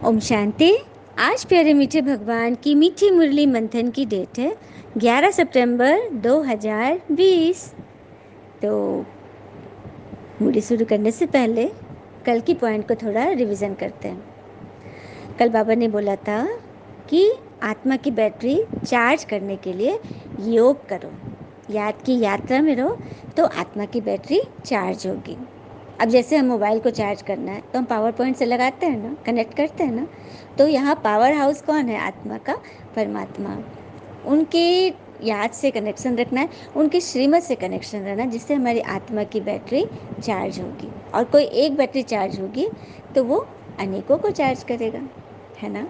ओम शांति। आज प्यारे मीठे भगवान की मीठी मुरली मंथन की डेट है 11 सितंबर 2020। तो मुरली शुरू करने से पहले कल की पॉइंट को थोड़ा रिवीजन करते हैं। कल बाबा ने बोला था कि आत्मा की बैटरी चार्ज करने के लिए योग करो, याद की यात्रा में रहो तो आत्मा की बैटरी चार्ज होगी। अब जैसे हम मोबाइल को चार्ज करना है तो हम पावर पॉइंट से लगाते हैं ना, कनेक्ट करते हैं ना। तो यहाँ पावर हाउस कौन है? आत्मा का परमात्मा। उनके याद से कनेक्शन रखना है, उनके श्रीमत से कनेक्शन रहना, जिससे हमारी आत्मा की बैटरी चार्ज होगी। और कोई एक बैटरी चार्ज होगी तो वो अनेकों को चार्ज करेगा, है ना।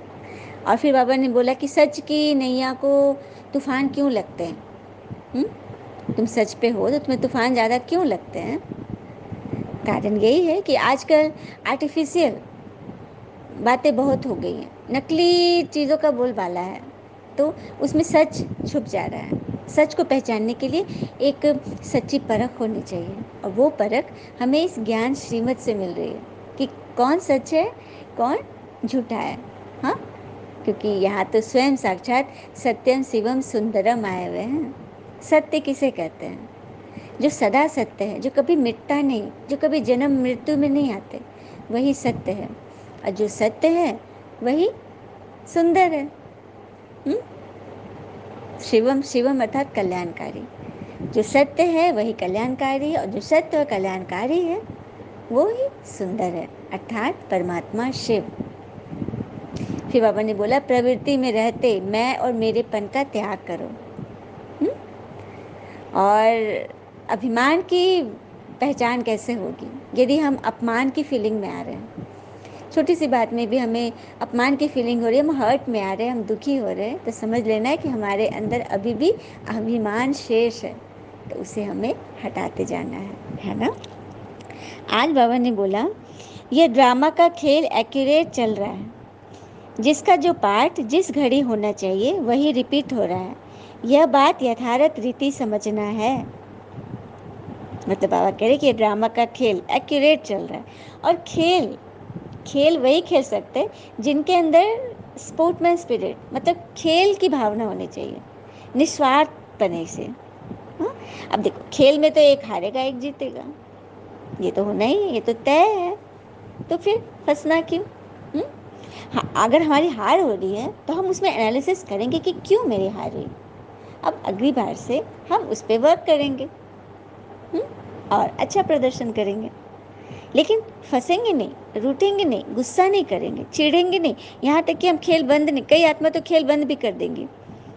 और फिर बाबा ने बोला कि सच की नैया को तूफान क्यों लगते हैं? तुम सच पे हो तो तुम्हें तूफान ज़्यादा क्यों लगते हैं? कारण यही है कि आजकल आर्टिफिशियल बातें बहुत हो गई हैं, नकली चीज़ों का बोलबाला है, तो उसमें सच छुप जा रहा है। सच को पहचानने के लिए एक सच्ची परख होनी चाहिए, और वो परख हमें इस ज्ञान श्रीमत से मिल रही है कि कौन सच है, कौन झूठा है। हाँ, क्योंकि यहाँ तो स्वयं साक्षात सत्यम शिवम सुंदरम आए हुए हैं। सत्य किसे कहते हैं? जो सदा सत्य है, जो कभी मिटता नहीं, जो कभी जन्म मृत्यु में नहीं आते, वही सत्य है। और जो सत्य है वही सुंदर है। शिवम शिवम अर्थात कल्याणकारी। जो सत्य है वही कल्याणकारी है, और जो सत्य और कल्याणकारी है वो ही सुंदर है, अर्थात परमात्मा शिव। फिर बाबा ने बोला प्रवृत्ति में रहते मैं और मेरेपन का त्याग करो। और अभिमान की पहचान कैसे होगी? यदि हम अपमान की फीलिंग में आ रहे हैं, छोटी सी बात में भी हमें अपमान की फीलिंग हो रही है, हम हर्ट में आ रहे हैं, हम दुखी हो रहे हैं, तो समझ लेना है कि हमारे अंदर अभी भी अभिमान शेष है, तो उसे हमें हटाते जाना है ना। आज बाबा ने बोला यह ड्रामा का खेल एक्यूरेट चल रहा है। जिसका जो पार्ट जिस घड़ी होना चाहिए वही रिपीट हो रहा है। यह बात यथार्थ रीति समझना है। मतलब बाबा कह रहे कि ये ड्रामा का खेल एक्यूरेट चल रहा है, और खेल वही खेल सकते हैं जिनके अंदर स्पोर्टमैन स्पिरिट, मतलब खेल की भावना होनी चाहिए, निस्वार्थपने से। हाँ, अब देखो खेल में तो एक हारेगा एक जीतेगा, ये तो होना ही है, ये तो तय है, तो फिर फंसना क्यों? हाँ, अगर हमारी हार हो रही है तो हम उसमें एनालिसिस करेंगे कि क्यों मेरी हार हुई। अब अगली बार से हम उस पर वर्क करेंगे और अच्छा प्रदर्शन करेंगे, लेकिन फंसेंगे नहीं, रूठेंगे नहीं, गुस्सा नहीं करेंगे, चिढ़ेंगे नहीं, यहाँ तक कि हम खेल बंद नहीं, कई आत्मा तो खेल बंद भी कर देंगी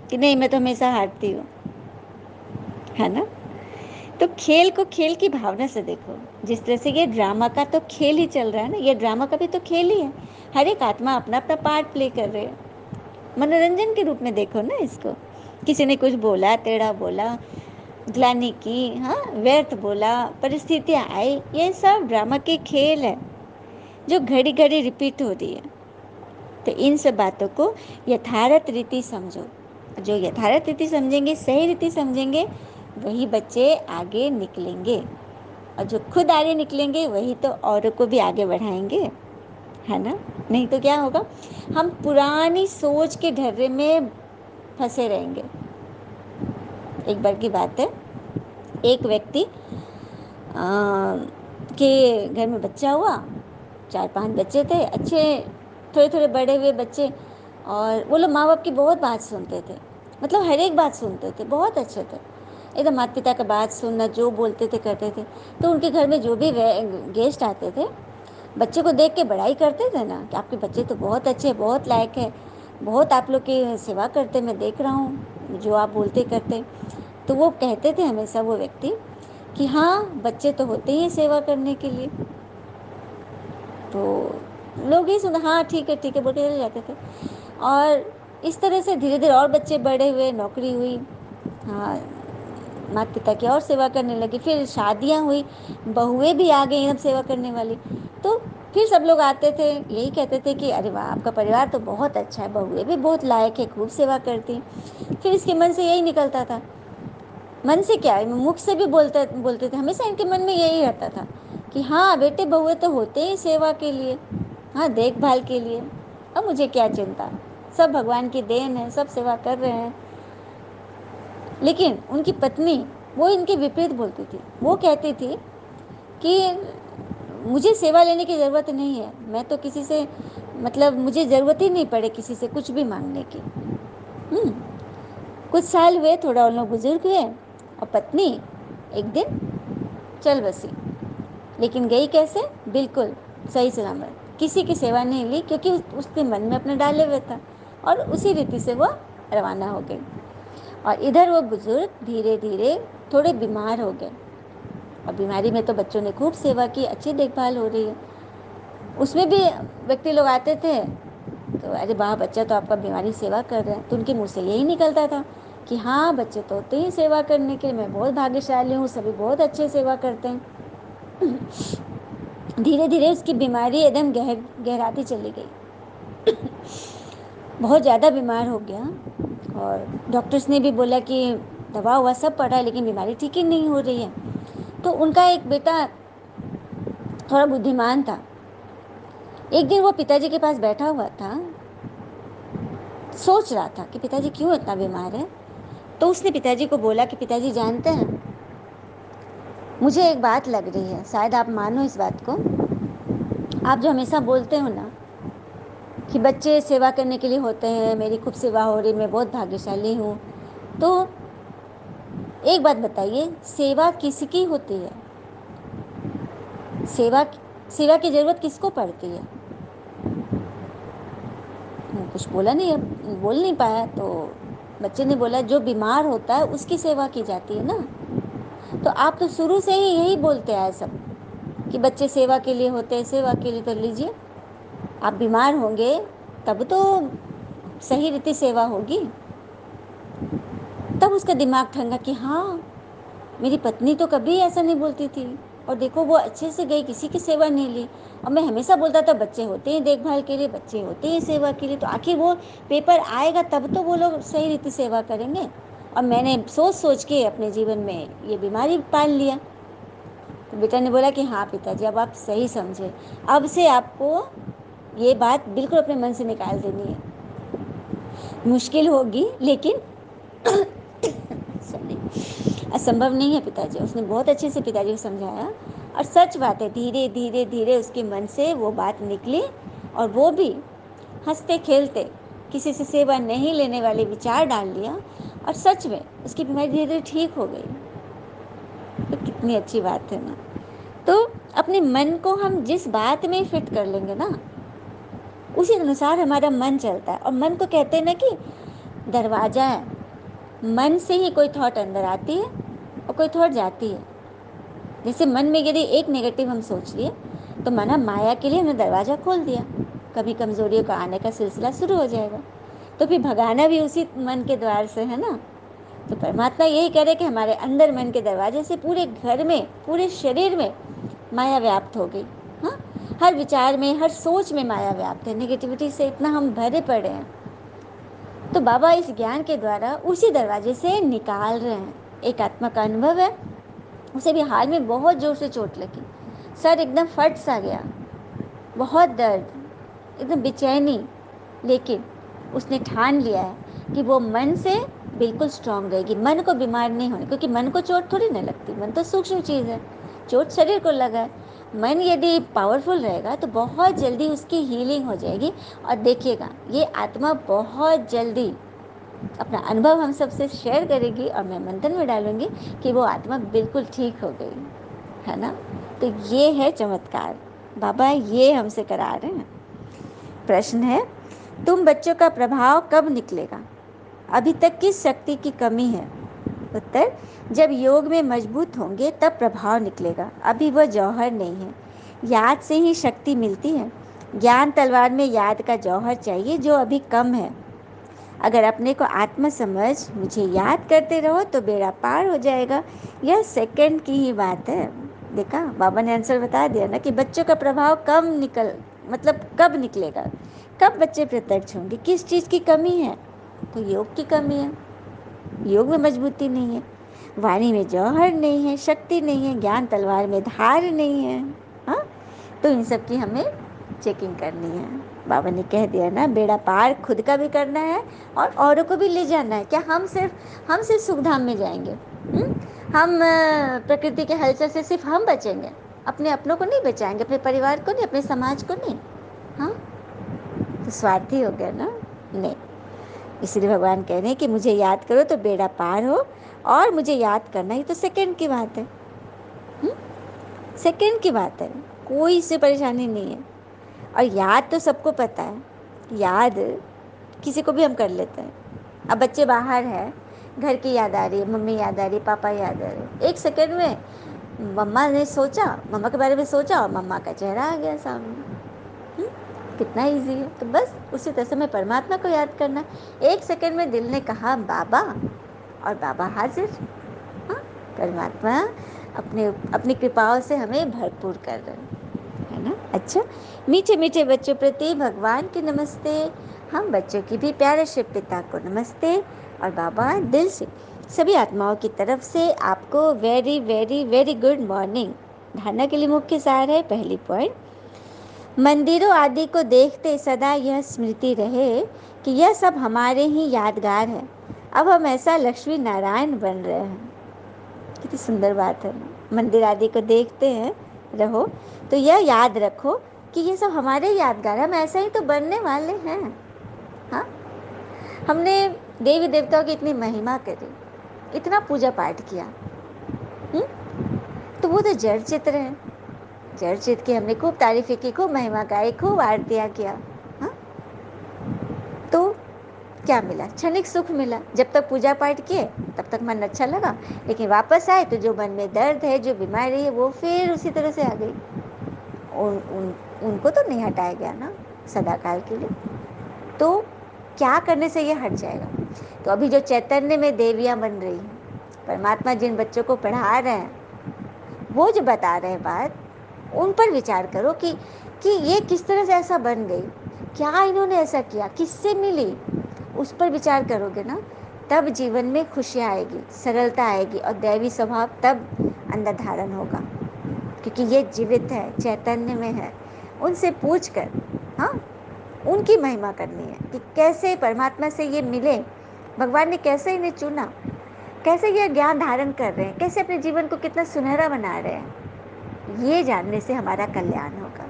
कि नहीं मैं तो हमेशा हारती हूँ, है ना। तो खेल को खेल की भावना से देखो। जिस तरह से ये ड्रामा का तो खेल ही चल रहा है ना, ये ड्रामा का भी तो खेल ही है। हर एक आत्मा अपना अपना पार्ट प्ले कर रहे हैं, मनोरंजन के रूप में देखो ना इसको। किसी ने कुछ बोला, टेढ़ा बोला, ग्लानि की, हाँ व्यर्थ बोला, परिस्थितियाँ आई, ये सब ड्रामा के खेल है जो घड़ी घड़ी रिपीट हो रही है। तो इन सब बातों को यथार्थ रीति समझो। जो यथार्थ रीति समझेंगे, सही रीति समझेंगे, वही बच्चे आगे निकलेंगे, और जो खुद आगे निकलेंगे वही तो औरों को भी आगे बढ़ाएंगे, है ना। नहीं तो क्या होगा? हम पुरानी सोच के ढर्रे में फंसे रहेंगे। एक बार की बात है, एक व्यक्ति के घर में बच्चा हुआ, 4-5 बच्चे थे, अच्छे थोड़े थोड़े बड़े हुए बच्चे, और वो लोग माँ बाप की बहुत बात सुनते थे, मतलब हर एक बात सुनते थे, बहुत अच्छे थे एकदम। माता पिता का बात सुनना, जो बोलते थे करते थे। तो उनके घर में जो भी गेस्ट आते थे, बच्चे को देख के बड़ाई करते थे ना कि आपके बच्चे तो बहुत अच्छे, बहुत लायक है, बहुत आप लोग की सेवा करते, मैं देख रहा हूँ जो आप बोलते करते। तो वो कहते थे हमेशा वो व्यक्ति कि हाँ बच्चे तो होते ही सेवा करने के लिए। तो लोग ही सुना, हाँ ठीक है बोल के चले जाते थे। और इस तरह से धीरे धीरे और बच्चे बड़े हुए, नौकरी हुई, हाँ माता पिता की और सेवा करने लगी, फिर शादियाँ हुई, बहुएं भी आ गई एकदम सेवा करने वाली। तो फिर सब लोग आते थे, यही कहते थे कि अरे वाह आपका परिवार तो बहुत अच्छा है, बहुएं भी बहुत लायक है, खूब सेवा करती। फिर इसके मन से यही निकलता था, मन से क्या मुख से भी बोलते बोलते थे, हमेशा इनके मन में यही रहता था कि हाँ बेटे बहुएं तो होते ही सेवा के लिए, हाँ देखभाल के लिए। अब मुझे क्या चिंता, सब भगवान की देन है, सब सेवा कर रहे हैं। लेकिन उनकी पत्नी वो इनके विपरीत बोलती थी। वो कहती थी कि मुझे सेवा लेने की ज़रूरत नहीं है, मैं तो किसी से मतलब मुझे ज़रूरत ही नहीं पड़े किसी से कुछ भी मांगने की। कुछ साल हुए, थोड़ा उन लोग बुजुर्ग हुए और पत्नी एक दिन चल बसी। लेकिन गई कैसे? बिल्कुल सही सलामत, किसी की सेवा नहीं ली, क्योंकि उसने मन में अपने डाले हुए था और उसी रीति से वो रवाना हो गई। और इधर वो बुजुर्ग धीरे धीरे थोड़े बीमार हो गए। और बीमारी में तो बच्चों ने खूब सेवा की, अच्छी देखभाल हो रही है। उसमें भी व्यक्ति लोग आते थे तो अरे वाह, बच्चा तो आपका बीमारी सेवा कर रहे हैं, तो उनके मुँह से यही निकलता था कि हाँ, बच्चे तो होते ही सेवा करने के लिए, मैं बहुत भाग्यशाली हूँ, सभी बहुत अच्छे सेवा करते हैं। धीरे धीरे उसकी बीमारी एकदम गहराती चली गई, बहुत ज़्यादा बीमार हो गया। और डॉक्टर्स ने भी बोला कि दवा हुआ सब पड़ा है, लेकिन बीमारी ठीक ही नहीं हो रही है। तो उनका एक बेटा थोड़ा बुद्धिमान था। एक दिन वो पिताजी के पास बैठा हुआ था, सोच रहा था कि पिताजी क्यों इतना बीमार है। तो उसने पिताजी को बोला कि पिताजी जानते हैं, मुझे एक बात लग रही है, शायद आप मानो इस बात को। आप जो हमेशा बोलते हो ना कि बच्चे सेवा करने के लिए होते हैं, मेरी खूब सेवा हो रही, मैं बहुत भाग्यशाली हूँ, तो एक बात बताइए, सेवा किसकी होती है? सेवा सेवा की ज़रूरत किसको पड़ती है? कुछ बोला नहीं, बोल नहीं पाया। तो बच्चे ने बोला जो बीमार होता है उसकी सेवा की जाती है ना। तो आप तो शुरू से ही यही बोलते आए सब कि बच्चे सेवा के लिए होते हैं, सेवा के लिए। तो लीजिए, आप बीमार होंगे तब तो सही रीति सेवा होगी। तब उसका दिमाग ठंगा कि हाँ, मेरी पत्नी तो कभी ऐसा नहीं बोलती थी, और देखो वो अच्छे से गई, किसी की सेवा नहीं ली। और मैं हमेशा बोलता था बच्चे होते हैं देखभाल के लिए, बच्चे होते हैं सेवा के लिए, तो आखिर वो पेपर आएगा तब तो वो लोग सही रीति सेवा करेंगे। और मैंने सोच सोच के अपने जीवन में ये बीमारी पाल लिया। तो बेटा ने बोला कि हाँ पिताजी, अब आप सही समझे, अब से आपको ये बात बिल्कुल अपने मन से निकाल देनी है। मुश्किल होगी लेकिन सॉरी, असंभव नहीं है पिताजी। उसने बहुत अच्छे से पिताजी को समझाया। और सच बात है, धीरे धीरे धीरे उसके मन से वो बात निकली, और वो भी हंसते खेलते किसी से सेवा नहीं लेने वाले विचार डाल लिया, और सच में उसकी बीमारी धीरे धीरे ठीक हो गई। तो कितनी अच्छी बात है ना। तो अपने मन को हम जिस बात में फिट कर लेंगे ना, उसी अनुसार हमारा मन चलता है। और मन को कहते हैं ना कि दरवाजा है, मन से ही कोई थॉट अंदर आती है और कोई थॉट जाती है। जैसे मन में यदि एक नेगेटिव हम सोच लिए तो माना माया के लिए हमने दरवाज़ा खोल दिया, कभी कमजोरियों का आने का सिलसिला शुरू हो जाएगा। तो फिर भगाना भी उसी मन के द्वार से है ना। तो परमात्मा यही कह रहे कि हमारे अंदर मन के दरवाजे से पूरे घर में, पूरे शरीर में माया व्याप्त हो गई। हाँ, हर विचार में, हर सोच में माया व्याप्त है। नेगेटिविटी से इतना हम भरे पड़े हैं। तो बाबा इस ज्ञान के द्वारा उसी दरवाजे से निकाल रहे हैं। एक आत्मा का अनुभव है, उसे भी हाल में बहुत जोर से चोट लगी, सर एकदम फट सा गया, बहुत दर्द, एकदम बेचैनी। लेकिन उसने ठान लिया है कि वो मन से बिल्कुल स्ट्रांग रहेगी, मन को बीमार नहीं होने, क्योंकि मन को चोट थोड़ी ना लगती, मन तो सूक्ष्म चीज़ है, चोट शरीर को लगा है। मन यदि पावरफुल रहेगा तो बहुत जल्दी उसकी हीलिंग हो जाएगी। और देखिएगा, ये आत्मा बहुत जल्दी अपना अनुभव हम सबसे शेयर करेगी, और मैं मंथन में डालूंगी कि वो आत्मा बिल्कुल ठीक हो गई है ना। तो ये है चमत्कार, बाबा ये हमसे करा रहे हैं। प्रश्न है, तुम बच्चों का प्रभाव कब निकलेगा? अभी तक किस शक्ति की कमी है? उत्तर, जब योग में मजबूत होंगे तब प्रभाव निकलेगा, अभी वह जौहर नहीं है। याद से ही शक्ति मिलती है। ज्ञान तलवार में याद का जौहर चाहिए जो अभी कम है। अगर अपने को आत्म समझ मुझे याद करते रहो तो बेड़ा पार हो जाएगा। यह सेकंड की ही बात है। देखा, बाबा ने आंसर बता दिया ना कि बच्चों का प्रभाव कब निकलेगा, कब बच्चे प्रत्यक्ष होंगे, किस चीज़ की कमी है? तो योग की कमी है, योग में मजबूती नहीं है, वाणी में जौहर नहीं है, शक्ति नहीं है, ज्ञान तलवार में धार नहीं है। हाँ, तो इन सब की हमें चेकिंग करनी है। बाबा ने कह दिया ना, बेड़ा पार खुद का भी करना है और औरों को भी ले जाना है। क्या हम सिर्फ सुखधाम में जाएंगे? हम प्रकृति के हलचल से सिर्फ हम बचेंगे, अपने अपनों को नहीं बचाएंगे, अपने परिवार को नहीं, अपने समाज को नहीं। हाँ, तो स्वार्थी हो गया ना? नहीं। इसलिए भगवान कह रहे हैं कि मुझे याद करो तो बेड़ा पार हो, और मुझे याद करना ही तो सेकंड की बात है। सेकंड की बात है, कोई इससे परेशानी नहीं है। और याद तो सबको पता है, याद किसी को भी हम कर लेते हैं। अब बच्चे बाहर है, घर की याद आ रही है, मम्मी याद आ रही है, पापा याद आ रहे हैं, एक सेकंड में मम्मा ने सोचा, मम्मा के बारे में सोचा और मम्मा का चेहरा आ गया सामने। कितना इजी है। तो बस उसी तरह से हमें परमात्मा को याद करना। एक सेकंड में दिल ने कहा बाबा, और बाबा हाजिर। हाँ, परमात्मा अपनी कृपाओं से हमें भरपूर कर रहे हैं, है ना? अच्छा, मीठे मीठे बच्चों प्रति भगवान की नमस्ते। हम बच्चों की भी प्यारे शिव पिता को नमस्ते। और बाबा दिल से सभी आत्माओं की तरफ से आपको very very very good morning. धारणा के लिए मुख्य सार है, पहली पॉइंट, मंदिरों आदि को देखते सदा यह स्मृति रहे कि यह सब हमारे ही यादगार है। अब हम ऐसा लक्ष्मी नारायण बन रहे हैं। कितनी सुंदर बात है ना? मंदिर आदि को देखते हैं रहो तो यह याद रखो कि ये सब हमारे यादगार, हम ऐसा ही तो बनने वाले हैं। हाँ, हमने देवी देवताओं की इतनी महिमा करी, इतना पूजा पाठ किया, तो वो तो जड़ चित्र है। जड़ चित्र की हमने खूब तारीफें की, खूब महिमा गाई, खूब आरतियाँ किया। हाँ, तो क्या मिला? क्षणिक सुख मिला। जब तक पूजा पाठ किए तब तक मन अच्छा लगा, लेकिन वापस आए तो जो मन में दर्द है, जो बीमारी है, वो फिर उसी तरह से आ गई। उनको तो नहीं हटाया गया ना सदा काल के लिए। तो क्या करने से ये हट जाएगा? तो अभी जो चैतन्य में देवियाँ बन रही हैं, परमात्मा जिन बच्चों को पढ़ा रहे हैं, वो जो बता रहे हैं बात, उन पर विचार करो कि ये किस तरह से ऐसा बन गई, क्या इन्होंने ऐसा किया, किससे मिली। उस पर विचार करोगे ना, तब जीवन में खुशियाँ आएगी, सरलता आएगी, और दैवी स्वभाव तब अंदर धारण होगा, क्योंकि ये जीवित है, चैतन्य में है। उनसे पूछ कर, हाँ, उनकी महिमा करनी है कि कैसे परमात्मा से ये मिले, भगवान ने कैसे इन्हें चुना, कैसे ये ज्ञान धारण कर रहे हैं, कैसे अपने जीवन को कितना सुनहरा बना रहे हैं। ये जानने से हमारा कल्याण होगा,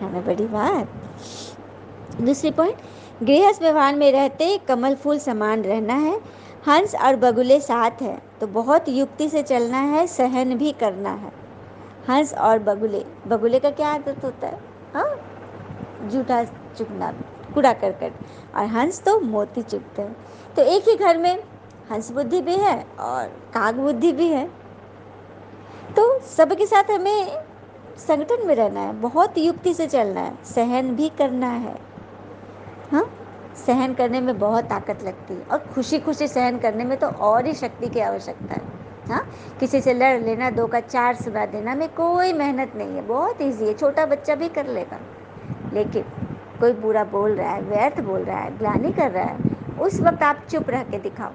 है ना? बड़ी बात। दूसरी पॉइंट, गृहस्थ व्यवहार में रहते कमल फूल समान रहना है। हंस और बगुले साथ है तो बहुत युक्ति से चलना है, सहन भी करना है। हंस और बगुले, बगुले का क्या आदत होता है? हाँ, जूठा चुगना, कूड़ा करकट, और हंस तो मोती चुगते हैं। तो एक ही घर में हंस बुद्धि भी है और काग बुद्धि भी है, तो सबके साथ हमें संगठन में रहना है, बहुत युक्ति से चलना है, सहन भी करना है। हाँ, सहन करने में बहुत ताकत लगती है, और खुशी खुशी सहन करने में तो और ही शक्ति की आवश्यकता है। हाँ, किसी से लड़ लेना, दो का चार सुना देना में कोई मेहनत नहीं है, बहुत ईजी है, छोटा बच्चा भी कर लेगा। लेकिन कोई बुरा बोल रहा है, व्यर्थ बोल रहा है, ग्लानि कर रहा है, उस वक्त आप चुप रह के दिखाओ,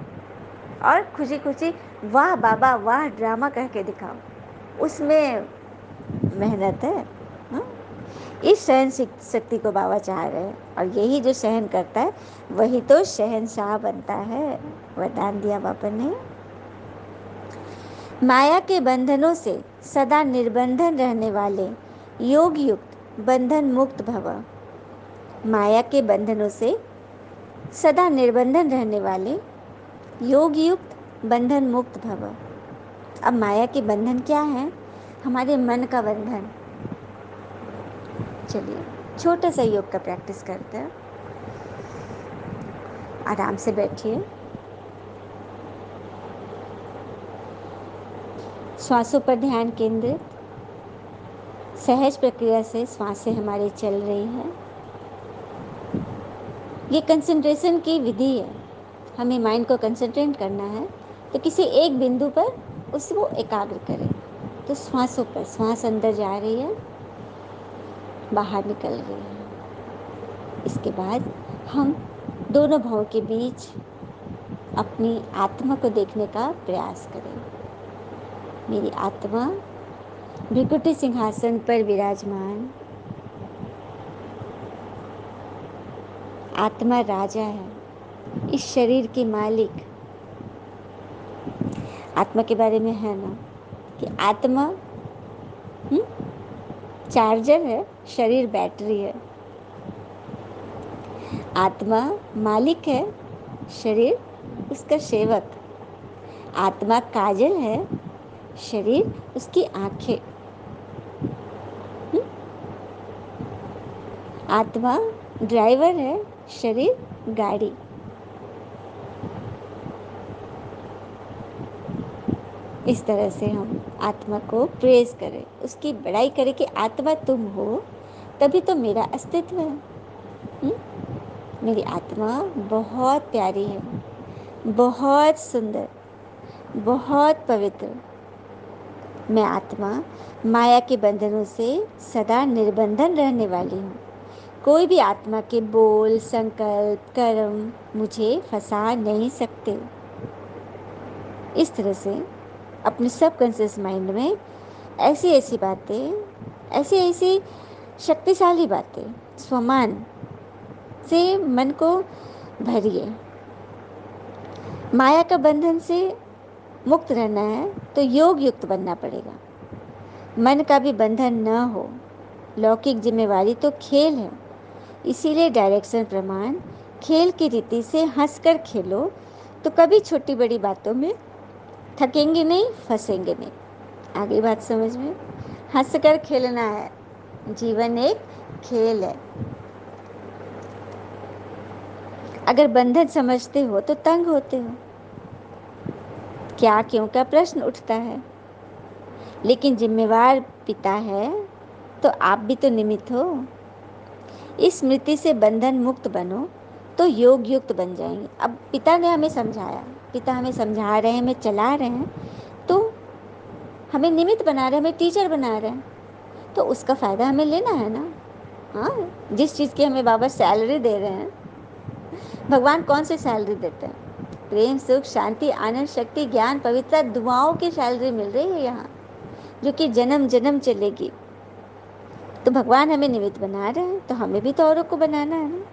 और खुशी खुशी वाह बाबा वाह ड्रामा कह के दिखाओ, उसमें मेहनत है। हाँ? इस सहन शक्ति को बाबा चाह रहे हैं, और यही जो सहन करता है वही तो शहंशाह बनता है। वरदान दिया बाबा ने। माया के बंधनों से सदा निर्बंधन रहने वाले योग युक्त बंधन मुक्त भव। माया के बंधनों से सदा निर्बंधन रहने वाले योग युक्त बंधन मुक्त भव। अब माया के बंधन क्या है? हमारे मन का बंधन। चलिए छोटा सा योग का प्रैक्टिस करते हैं। आराम से बैठिए, श्वासों पर ध्यान केंद्रित, सहज प्रक्रिया से श्वासें हमारी चल रही हैं। ये कंसंट्रेशन की विधि है, हमें माइंड को कंसंट्रेट करना है, तो किसी एक बिंदु पर उसको एकाग्र करें। तो श्वासों पर, श्वास अंदर जा रही है, बाहर निकल रही है। इसके बाद हम दोनों भावों के बीच अपनी आत्मा को देखने का प्रयास करें। मेरी आत्मा भृकुटी सिंहासन पर विराजमान, आत्मा राजा है, इस शरीर की मालिक। आत्मा के बारे में है ना कि आत्मा चार्जर है, शरीर बैटरी है। आत्मा मालिक है, शरीर उसका सेवक। आत्मा काजल है, शरीर उसकी आंखें। आत्मा ड्राइवर है, शरीर गाड़ी। इस तरह से हम आत्मा को प्रेज करें, उसकी बड़ाई करें कि आत्मा तुम हो, तभी तो मेरा अस्तित्व है। मेरी आत्मा बहुत प्यारी है, बहुत सुंदर, बहुत पवित्र। मैं आत्मा माया के बंधनों से सदा निर्बंधन रहने वाली हूँ। कोई भी आत्मा के बोल, संकल्प, कर्म मुझे फंसा नहीं सकते। इस तरह से अपने सबकॉन्शियस माइंड में ऐसी ऐसी बातें, ऐसी ऐसी शक्तिशाली बातें स्वमान से मन को भरिए। माया का बंधन से मुक्त रहना है तो योग युक्त बनना पड़ेगा। मन का भी बंधन न हो। लौकिक जिम्मेवारी तो खेल है, इसीलिए डायरेक्शन प्रमाण खेल की रीति से हंसकर खेलो तो कभी छोटी बड़ी बातों में थकेंगे नहीं, फंसेंगे नहीं। आगे बात समझ में? हंसकर खेलना है, जीवन एक खेल है। अगर बंधन समझते हो तो तंग होते हो, क्या क्यों का प्रश्न उठता है। लेकिन जिम्मेवार पिता है तो आप भी तो निमित्त हो। इस स्मृति से बंधन मुक्त बनो तो योग युक्त बन जाएंगे। अब पिता ने हमें समझाया, पिता हमें समझा रहे हैं, हमें चला रहे हैं, तो हमें निमित्त बना रहे हैं, हमें टीचर बना रहे हैं, तो उसका फ़ायदा हमें लेना है ना। हाँ, जिस चीज़ की हमें बाबा सैलरी दे रहे हैं, भगवान कौन सी सैलरी देते हैं? प्रेम, सुख, शांति, आनंद, शक्ति, ज्ञान, पवित्रता, दुआओं की सैलरी मिल रही है यहाँ, जो कि जन्म जन्म चलेगी। तो भगवान हमें निमित्त बना रहे हैं, तो हमें भी तो औरों को बनाना है ना।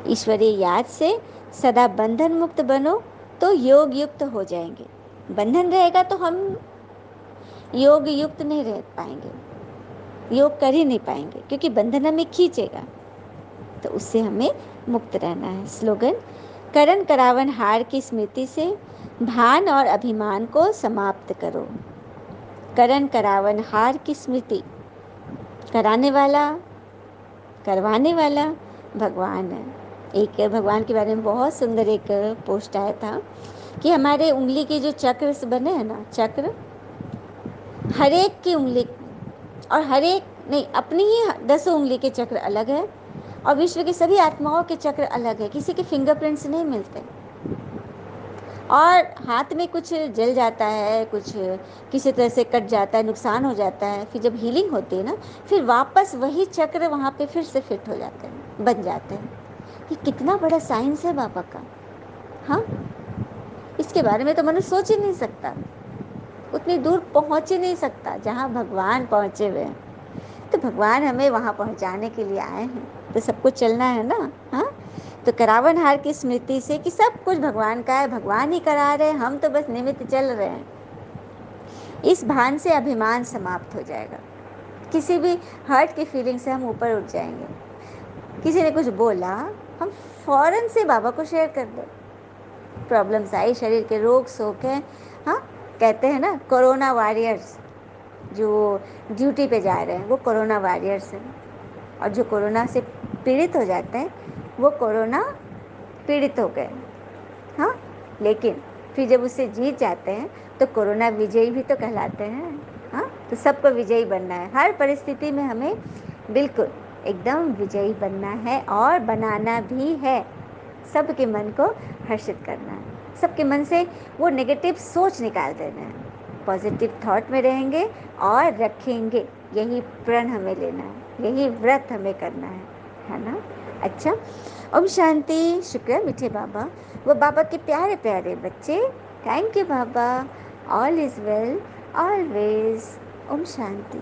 ईश्वरीय याद से सदा बंधन मुक्त बनो तो योग युक्त हो जाएंगे। बंधन रहेगा तो हम योग युक्त नहीं रह पाएंगे, योग कर ही नहीं पाएंगे, क्योंकि बंधन हमें खींचेगा। तो उससे हमें मुक्त रहना है। स्लोगन: करण करावन हार की स्मृति से भान और अभिमान को समाप्त करो। करण करावन हार की स्मृति, कराने वाला, करवाने वाला भगवान है। एक भगवान के बारे में बहुत सुंदर एक पोस्ट आया था कि हमारे उंगली के जो चक्र बने हैं ना, चक्र हर एक की उंगली, और हर एक नहीं, अपनी ही 10 उंगली के चक्र अलग है, और विश्व की सभी आत्माओं के चक्र अलग है। किसी के फिंगरप्रिंट्स नहीं मिलते, और हाथ में कुछ जल जाता है, कुछ किसी तरह से कट जाता है, नुकसान हो जाता है, फिर जब हीलिंग होती है ना, फिर वापस वही चक्र वहाँ पे फिर से फिट हो जाते हैं, बन जाते हैं। ये कितना बड़ा साइंस है बाबा का। हाँ, इसके बारे में तो मनुष्य सोच ही नहीं सकता, उतनी दूर पहुँच ही नहीं सकता जहाँ भगवान पहुँचे हुए हैं। तो भगवान हमें वहाँ पहुँचाने के लिए आए हैं, तो सबको चलना है ना। हाँ, तो करावन हार की स्मृति से कि सब कुछ भगवान का है, भगवान ही करा रहे हैं, हम तो बस निमित्त चल रहे हैं। इस भान से अभिमान समाप्त हो जाएगा। किसी भी हर्ट की फीलिंग से हम ऊपर उठ जाएंगे। किसी ने कुछ बोला, हम फौरन से बाबा को शेयर कर दो। प्रॉब्लम्स आई, शरीर के रोग शोक हैं, हाँ, कहते हैं ना कोरोना वॉरियर्स, जो ड्यूटी पे जा रहे हैं वो कोरोना वॉरियर्स हैं, और जो कोरोना से पीड़ित हो जाते हैं वो कोरोना पीड़ित हो गए। हाँ, लेकिन फिर जब उससे जीत जाते हैं तो कोरोना विजयी भी तो कहलाते हैं। हाँ, तो सबको विजयी बनना है, हर परिस्थिति में हमें बिल्कुल एकदम विजयी बनना है, और बनाना भी है। सबके मन को हर्षित करना है, सबके मन से वो नेगेटिव सोच निकाल देना है, पॉजिटिव थॉट में रहेंगे और रखेंगे। यही प्रण हमें लेना है, यही व्रत हमें करना है ना। अच्छा, ओम शांति। शुक्र मीठे बाबा, वो बाबा के प्यारे प्यारे बच्चे। थैंक यू बाबा, ऑल इज़ वेल ऑलवेज। ओम शांति।